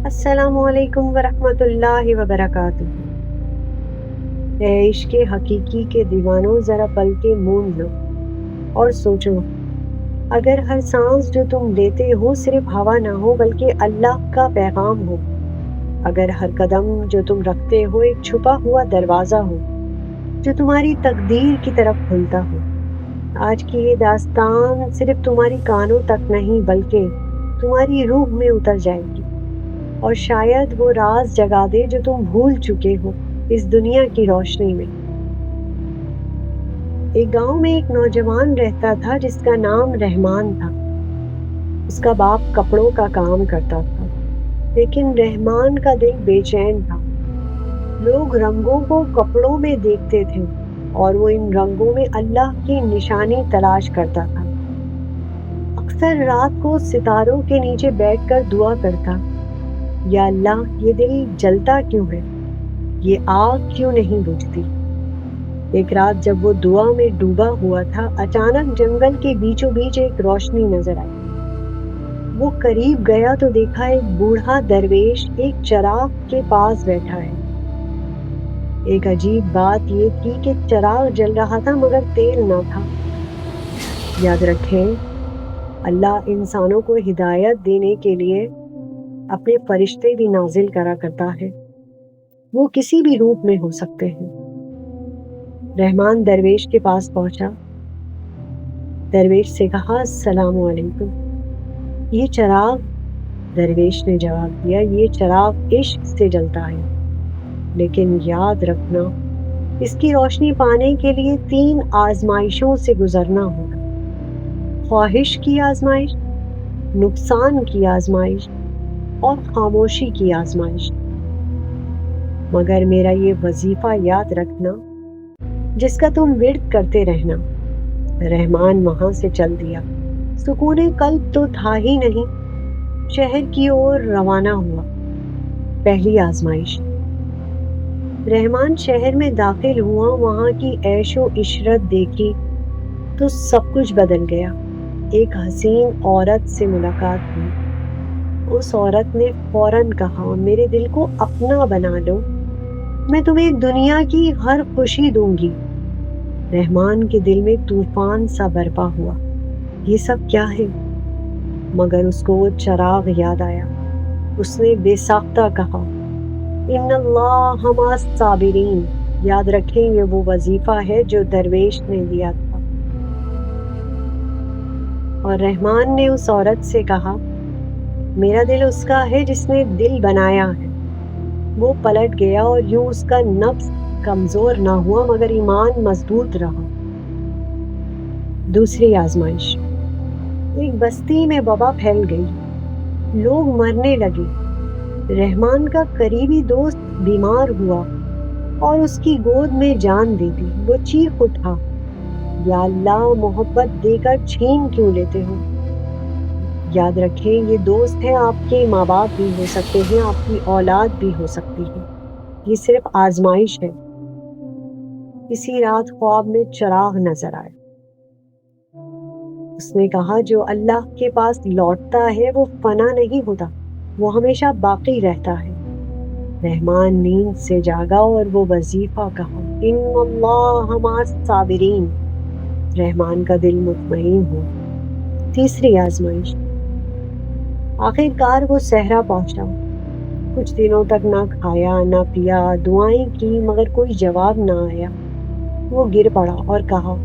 السلام علیکم ورحمۃ اللہ وبرکاتہ۔ اے عشق حقیقی کے دیوانوں، ذرا پل کے موند لو اور سوچو، اگر ہر سانس جو تم لیتے ہو صرف ہوا نہ ہو بلکہ اللہ کا پیغام ہو، اگر ہر قدم جو تم رکھتے ہو ایک چھپا ہوا دروازہ ہو جو تمہاری تقدیر کی طرف کھلتا ہو، آج کی یہ داستان صرف تمہاری کانوں تک نہیں بلکہ تمہاری روح میں اتر جائے گی، اور شاید وہ راز جگا دے جو تم بھول چکے ہو اس دنیا کی روشنی میں۔ ایک گاؤں میں ایک نوجوان رہتا تھا جس کا نام رحمان تھا۔ اس کا باپ کپڑوں کا کام کرتا تھا، لیکن رحمان کا دل بے چین تھا۔ لوگ رنگوں کو کپڑوں میں دیکھتے تھے اور وہ ان رنگوں میں اللہ کی نشانی تلاش کرتا تھا۔ اکثر رات کو ستاروں کے نیچے بیٹھ کر دعا کرتا، یا اللہ، یہ دل جلتا کیوں ہے؟ یہ آگ کیوں نہیں بجھتی؟ ایک رات جب وہ دعا میں ڈوبا ہوا تھا، اچانک جنگل کے بیچوں بیچ ایک روشنی نظر آئی۔ وہ قریب گیا تو دیکھا ایک بوڑھا درویش ایک چراغ کے پاس بیٹھا ہے۔ ایک عجیب بات یہ تھی کہ چراغ جل رہا تھا مگر تیل نہ تھا۔ یاد رکھیں، اللہ انسانوں کو ہدایت دینے کے لیے اپنے فرشتے بھی نازل کرا کرتا ہے۔ وہ کسی بھی روپ میں ہو سکتے ہیں۔ رحمان درویش کے پاس پہنچا۔ درویش سے کہا، السلام علیکم۔ یہ چراغ، درویش نے جواب دیا، یہ چراغ عشق سے جلتا ہے، لیکن یاد رکھنا، اس کی روشنی پانے کے لیے 3 آزمائشوں سے گزرنا ہوگا: خواہش کی آزمائش، نقصان کی آزمائش اور خاموشی کی آزمائش۔ مگر میرا یہ وظیفہ یاد رکھنا جس کا تم ورد کرتے رہنا۔ رحمان وہاں سے چل دیا۔ سکون قلب تو تھا ہی نہیں، شہر کی اور روانہ ہوا۔ پہلی آزمائش۔ رحمان شہر میں داخل ہوا، وہاں کی عیش و عشرت دیکھی تو سب کچھ بدل گیا۔ ایک حسین عورت سے ملاقات ہوئی۔ اس عورت نے فوراً کہا، میرے دل کو اپنا بنا لو، میں تمہیں دنیا کی ہر خوشی دوں گی۔ رحمان کے دل میں طوفان سا برپا ہوا، یہ سب کیا ہے؟ مگر اس کو وہ چراغ یاد آیا۔ اس نے بے ساختہ کہا، ان اللہ مع الصابرین۔ یاد رکھیں، یہ وہ وظیفہ ہے جو درویش نے دیا تھا۔ اور رحمان نے اس عورت سے کہا، میرا دل اس کا ہے جس نے دل بنایا ہے۔ وہ پلٹ گیا اور یوں اس کا نفس کمزور نہ ہوا مگر ایمان مضبوط رہا۔ دوسری آزمائش۔ ایک بستی میں وبا پھیل گئی، لوگ مرنے لگے۔ رحمان کا قریبی دوست بیمار ہوا اور اس کی گود میں جان دے دی۔ وہ چیخ اٹھا، یا اللہ، محبت دے کر چھین کیوں لیتے ہو؟ یاد رکھیں، یہ دوست ہیں، آپ کے ماں باپ بھی ہو سکتے ہیں، آپ کی اولاد بھی ہو سکتی ہے۔ یہ صرف آزمائش ہے۔ اسی رات خواب میں چراغ نظر آیا۔ اس نے کہا، جو اللہ کے پاس لوٹتا ہے وہ فنا نہیں ہوتا، وہ ہمیشہ باقی رہتا ہے۔ رحمان نیند سے جاگا اور وہ وظیفہ کہا، ان اللہ مع الصابرین۔ رحمان کا دل مطمئن ہوا۔ تیسری آزمائش۔ آخر کار وہ صحرا پہنچا۔ کچھ دنوں تک نہ کھایا نہ پیا، دعائیں کی مگر کوئی جواب نہ آیا۔ وہ گر پڑا اور کہا،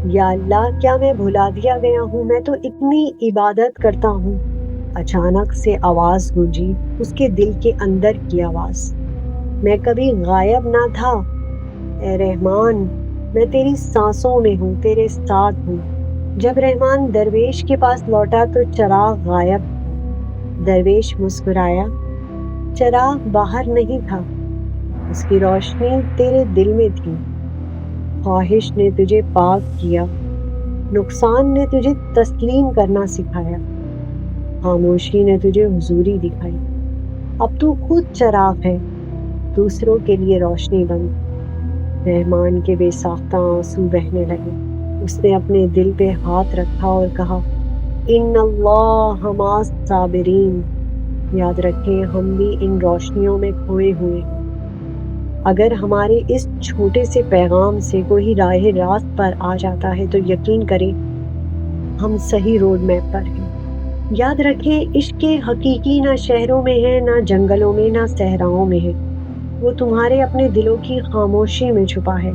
یا اللہ، کیا میں بھلا دیا گیا ہوں؟ میں تو اتنی عبادت کرتا ہوں۔ اچانک سے آواز گونجی، اس کے دل کے اندر کی آواز، میں کبھی غائب نہ تھا، اے رحمان، میں تیری سانسوں میں ہوں، تیرے ساتھ ہوں۔ جب رحمان درویش کے پاس لوٹا تو چراغ غائب تھا۔ درویش مسکرایا، چراغ باہر نہیں تھا، اس کی روشنی تیرے دل میں تھی۔ خواہش نے تجھے پاک کیا، نقصان نے تجھے تسلیم کرنا سکھایا، خاموشی نے تجھے حضوری دکھائی۔ اب تو خود چراغ ہے، دوسروں کے لیے روشنی بن۔ رحمان کے بے ساختہ آنسو بہنے لگے۔ اس نے اپنے دل پہ ہاتھ رکھا اور کہا، ان اللہ مع الصابرین۔ یاد رکھیں ہم بھی ان روشنیوں میں کھوئے ہوئے ہیں۔ اگر ہمارے اس چھوٹے سے پیغام سے کوئی راہ راست پر آ جاتا ہے تو یقین کریں ہم صحیح روڈ میپ پر ہیں۔ یاد رکھیں عشق حقیقی نہ شہروں میں ہے، نہ جنگلوں میں، نہ صحراؤں میں ہے، وہ تمہارے اپنے دلوں کی خاموشی میں چھپا ہے۔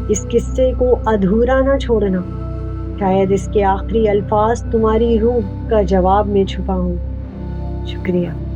اس قصے کو ادھورا نہ چھوڑنا، شاید اس کے آخری الفاظ تمہاری روح کا جواب میں چھپا ہوں۔ شکریہ۔